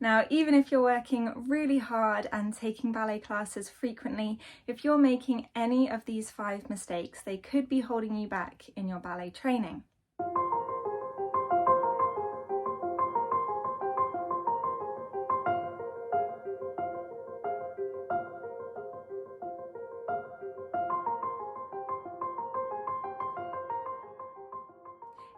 Now, even if you're working really hard and taking ballet classes frequently, if you're making any of these 5 mistakes, they could be holding you back in your ballet training.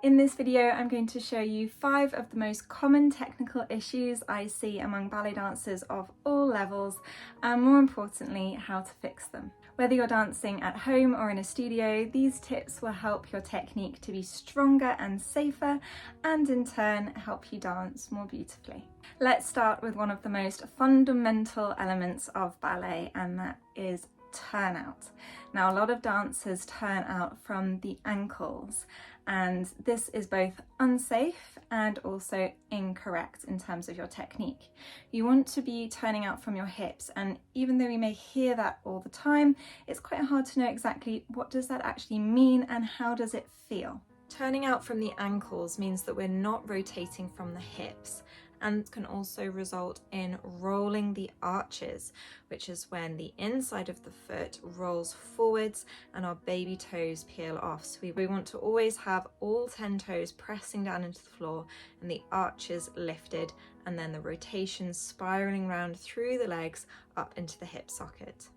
In this video, I'm going to show you 5 of the most common technical issues I see among ballet dancers of all levels, and more importantly, how to fix them. Whether you're dancing at home or in a studio, these tips will help your technique to be stronger and safer, and in turn, help you dance more beautifully. Let's start with one of the most fundamental elements of ballet, and that is turnout. Now, a lot of dancers turn out from the ankles, and this is both unsafe and also incorrect in terms of your technique. You want to be turning out from your hips, and even though we may hear that all the time, it's quite hard to know exactly what does that actually mean and how does it feel. Turning out from the ankles means that we're not rotating from the hips, and can also result in rolling the arches, which is when the inside of the foot rolls forwards and our baby toes peel off. So we want to always have all 10 toes pressing down into the floor and the arches lifted, and then the rotation spiraling round through the legs up into the hip socket.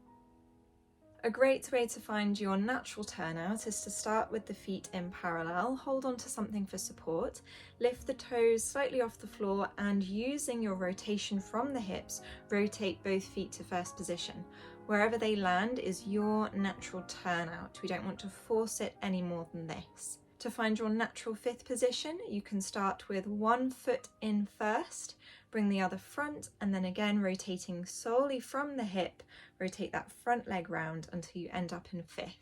A great way to find your natural turnout is to start with the feet in parallel, hold on to something for support, lift the toes slightly off the floor, and using your rotation from the hips, rotate both feet to first position. Wherever they land is your natural turnout. We don't want to force it any more than this. To find your natural 5th position, you can start with one foot in first, bring the other front, and then again rotating solely from the hip, rotate that front leg round until you end up in 5th.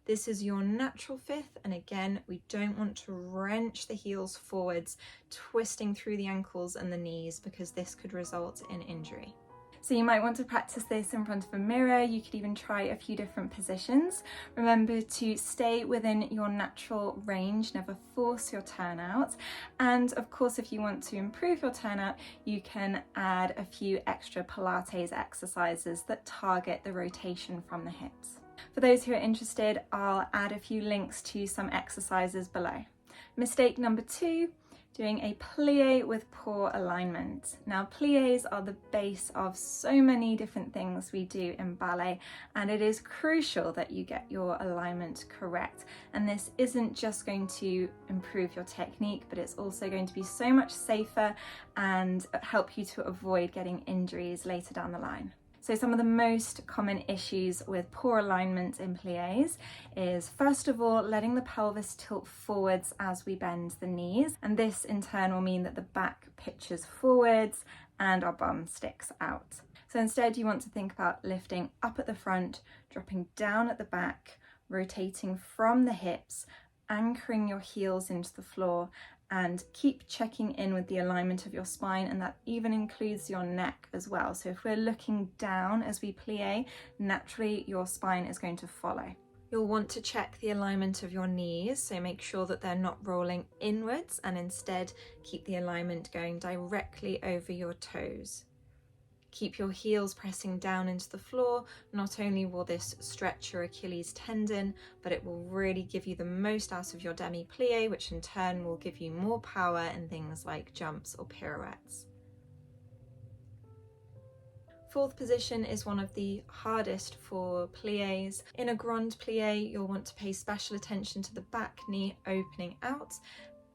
This is your natural 5th, and again, we don't want to wrench the heels forwards, twisting through the ankles and the knees, because this could result in injury. So you might want to practice this in front of a mirror. You could even try a few different positions. Remember to stay within your natural range, never force your turnout. And of course, if you want to improve your turnout, you can add a few extra Pilates exercises that target the rotation from the hips. For those who are interested, I'll add a few links to some exercises below. Mistake number 2. Doing a plie with poor alignment. Now, pliés are the base of so many different things we do in ballet, and it is crucial that you get your alignment correct. And this isn't just going to improve your technique, but it's also going to be so much safer and help you to avoid getting injuries later down the line. So some of the most common issues with poor alignment in pliés is, first of all, letting the pelvis tilt forwards as we bend the knees. And this in turn will mean that the back pitches forwards and our bum sticks out. So instead you want to think about lifting up at the front, dropping down at the back, rotating from the hips, anchoring your heels into the floor, and keep checking in with the alignment of your spine, and that even includes your neck as well. So if we're looking down as we plie, naturally your spine is going to follow. You'll want to check the alignment of your knees, so make sure that they're not rolling inwards, and instead keep the alignment going directly over your toes. Keep your heels pressing down into the floor. Not only will this stretch your Achilles tendon, but it will really give you the most out of your demi-plie, which in turn will give you more power in things like jumps or pirouettes. 4th position is one of the hardest for pliés. In a grand plie, you'll want to pay special attention to the back knee opening out,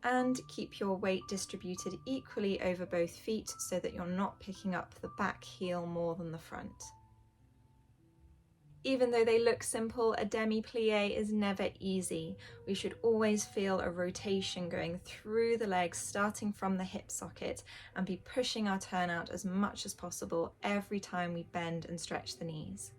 and keep your weight distributed equally over both feet so that you're not picking up the back heel more than the front. Even though they look simple, a demi-plie is never easy. We should always feel a rotation going through the legs, starting from the hip socket, and be pushing our turnout as much as possible every time we bend and stretch the knees.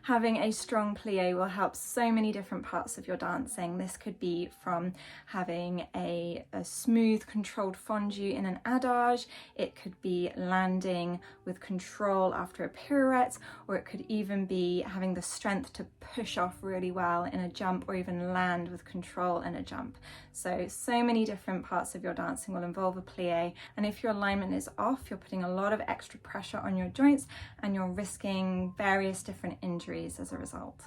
Having a strong plie will help so many different parts of your dancing. This could be from having a smooth, controlled fondue in an adage. It could be landing with control after a pirouette, or it could even be having the strength to push off really well in a jump, or even land with control in a jump. So many different parts of your dancing will involve a plie. And if your alignment is off, you're putting a lot of extra pressure on your joints and you're risking various different injuries as a result.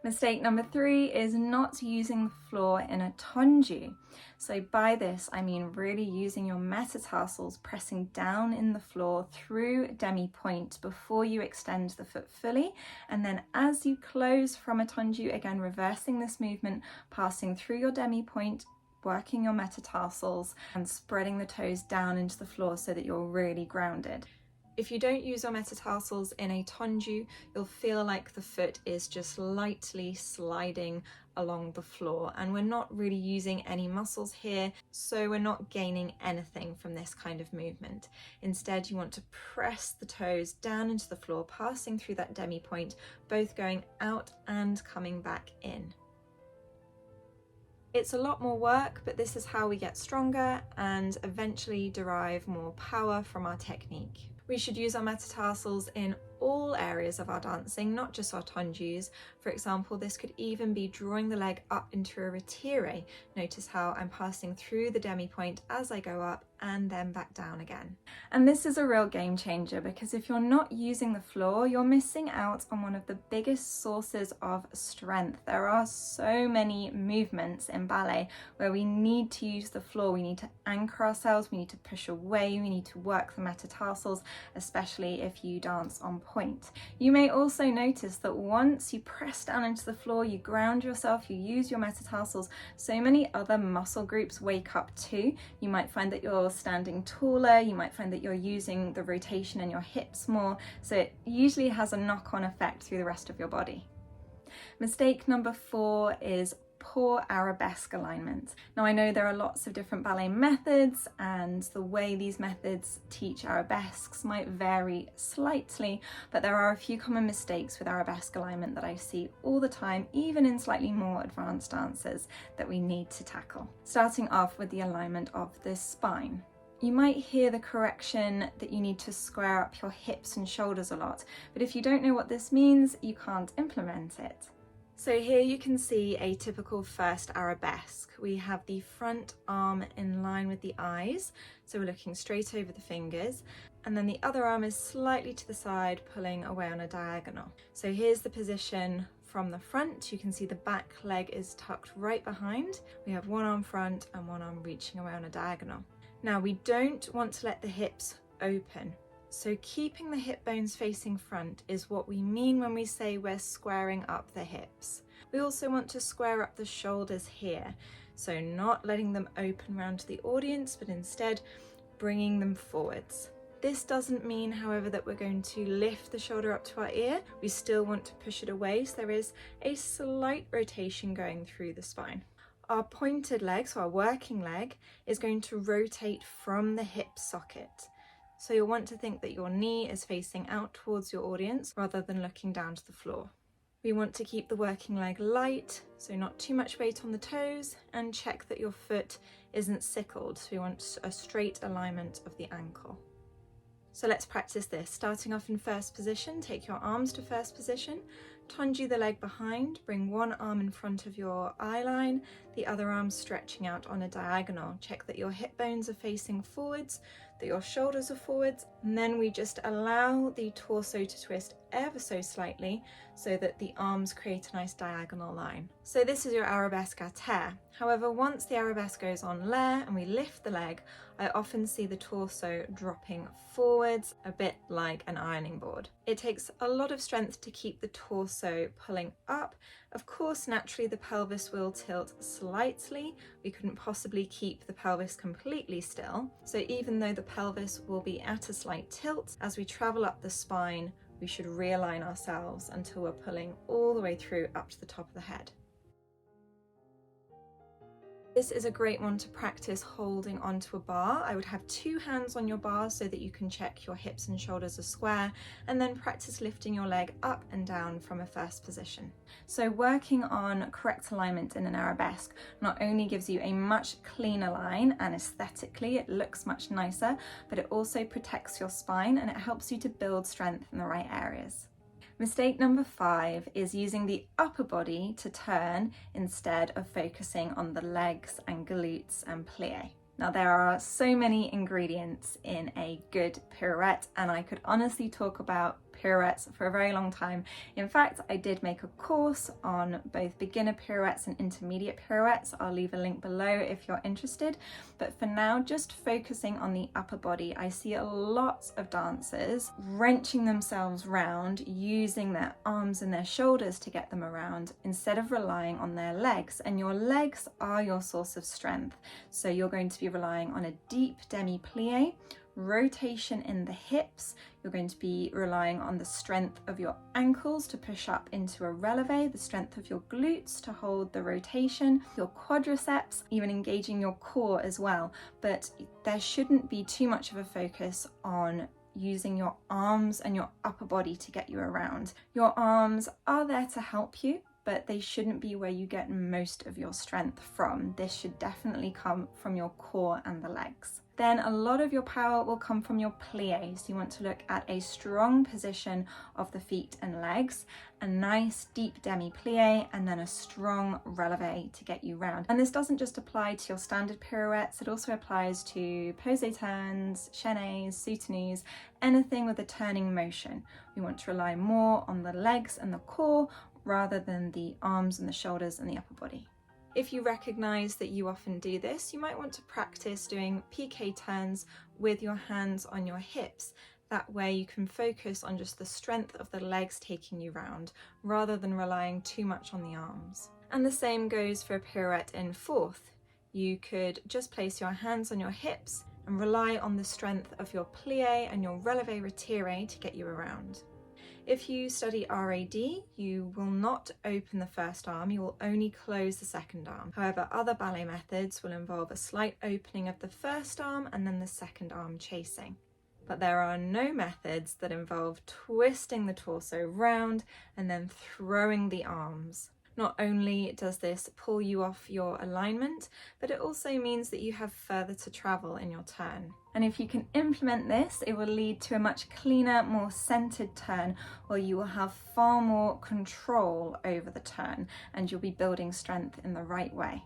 Mistake number 3 is not using the floor in a tendu. So by this, I mean really using your metatarsals, pressing down in the floor through demi-pointe before you extend the foot fully. And then as you close from a tendu, again, reversing this movement, passing through your demi-pointe, working your metatarsals and spreading the toes down into the floor so that you're really grounded. If you don't use your metatarsals in a tendu, you'll feel like the foot is just lightly sliding along the floor, and we're not really using any muscles here, so we're not gaining anything from this kind of movement. Instead, you want to press the toes down into the floor, passing through that demi-pointe, both going out and coming back in. It's a lot more work, but this is how we get stronger and eventually derive more power from our technique. We should use our metatarsals in all areas of our dancing, not just our tendus. For example, this could even be drawing the leg up into a retire. Notice how I'm passing through the demi-pointe as I go up and then back down again. And this is a real game changer, because if you're not using the floor, you're missing out on one of the biggest sources of strength. There are so many movements in ballet where we need to use the floor. We need to anchor ourselves, we need to push away, we need to work the metatarsals, especially if you dance on point. You may also notice that once you press down into the floor, you ground yourself, you use your metatarsals, so many other muscle groups wake up too. You might find that you're standing taller, you might find that you're using the rotation in your hips more, so it usually has a knock-on effect through the rest of your body. Mistake number 4 is poor arabesque alignment. Now I know there are lots of different ballet methods, and the way these methods teach arabesques might vary slightly, but there are a few common mistakes with arabesque alignment that I see all the time, even in slightly more advanced dancers, that we need to tackle. Starting off with the alignment of the spine. You might hear the correction that you need to square up your hips and shoulders a lot, but if you don't know what this means, you can't implement it. So here you can see a typical first arabesque. We have the front arm in line with the eyes, so we're looking straight over the fingers, and then the other arm is slightly to the side, pulling away on a diagonal. So here's the position from the front. You can see the back leg is tucked right behind. We have one arm front and one arm reaching away on a diagonal. Now we don't want to let the hips open. So keeping the hip bones facing front is what we mean when we say we're squaring up the hips. We also want to square up the shoulders here. So not letting them open round to the audience, but instead bringing them forwards. This doesn't mean, however, that we're going to lift the shoulder up to our ear. We still want to push it away, so there is a slight rotation going through the spine. Our pointed leg, so our working leg, is going to rotate from the hip socket. So you'll want to think that your knee is facing out towards your audience rather than looking down to the floor. We want to keep the working leg light, so not too much weight on the toes, and check that your foot isn't sickled. So we want a straight alignment of the ankle. So let's practice this. Starting off in first position, take your arms to first position, tendu the leg behind, bring one arm in front of your eye line, the other arm stretching out on a diagonal. Check that your hip bones are facing forwards, that your shoulders are forwards, and then we just allow the torso to twist ever so slightly so that the arms create a nice diagonal line. So this is your arabesque à terre. However, once the arabesque goes on l'air and we lift the leg, I often see the torso dropping forwards, a bit like an ironing board. It takes a lot of strength to keep the torso pulling up. Of course, naturally the pelvis will tilt slightly. We couldn't possibly keep the pelvis completely still. So even though the pelvis will be at a slight tilt, as we travel up the spine, we should realign ourselves until we're pulling all the way through up to the top of the head. This is a great one to practice holding onto a bar. I would have 2 hands on your bar so that you can check your hips and shoulders are square, and then practice lifting your leg up and down from a first position. So working on correct alignment in an arabesque not only gives you a much cleaner line and aesthetically it looks much nicer, but it also protects your spine and it helps you to build strength in the right areas. Mistake number 5 is using the upper body to turn instead of focusing on the legs and glutes and plie. Now there are so many ingredients in a good pirouette, and I could honestly talk about pirouettes for a very long time. In fact, I did make a course on both beginner pirouettes and intermediate pirouettes. I'll leave a link below if you're interested. But for now, just focusing on the upper body, I see a lot of dancers wrenching themselves round, using their arms and their shoulders to get them around instead of relying on their legs. And your legs are your source of strength. So you're going to be relying on a deep demi-plie, rotation in the hips. You're going to be relying on the strength of your ankles to push up into a releve, the strength of your glutes to hold the rotation, your quadriceps, even engaging your core as well. But there shouldn't be too much of a focus on using your arms and your upper body to get you around. Your arms are there to help you, but they shouldn't be where you get most of your strength from. This should definitely come from your core and the legs. Then a lot of your power will come from your pliés. You want to look at a strong position of the feet and legs, a nice deep demi-plie, and then a strong releve to get you round. And this doesn't just apply to your standard pirouettes, it also applies to posé turns, chaînés, soutenus, anything with a turning motion. We want to rely more on the legs and the core rather than the arms and the shoulders and the upper body. If you recognise that you often do this, you might want to practice doing piqué turns with your hands on your hips. That way you can focus on just the strength of the legs taking you round, rather than relying too much on the arms. And the same goes for a pirouette in fourth. You could just place your hands on your hips and rely on the strength of your plié and your releve retiré to get you around. If you study RAD, you will not open the first arm, you will only close the second arm. However, other ballet methods will involve a slight opening of the first arm and then the second arm chasing. But there are no methods that involve twisting the torso round and then throwing the arms. Not only does this pull you off your alignment, but it also means that you have further to travel in your turn. And if you can implement this, it will lead to a much cleaner, more centered turn where you will have far more control over the turn and you'll be building strength in the right way.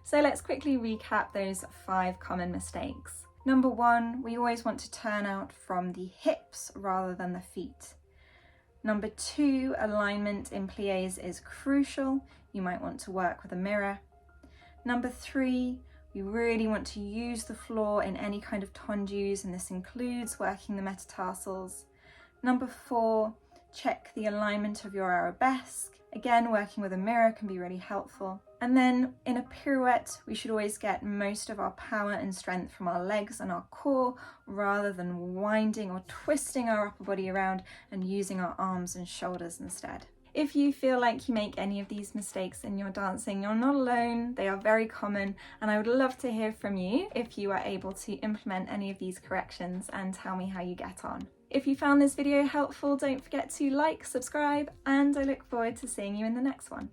So let's quickly recap those 5 common mistakes. Number 1, we always want to turn out from the hips rather than the feet. Number 2, alignment in pliés is crucial. You might want to work with a mirror. Number 3, we really want to use the floor in any kind of tendus, and this includes working the metatarsals. Number 4, check the alignment of your arabesque. Again, working with a mirror can be really helpful. And then in a pirouette, we should always get most of our power and strength from our legs and our core, rather than winding or twisting our upper body around and using our arms and shoulders instead. If you feel like you make any of these mistakes in your dancing, you're not alone. They are very common, and I would love to hear from you if you are able to implement any of these corrections and tell me how you get on. If you found this video helpful, don't forget to like, subscribe, and I look forward to seeing you in the next one.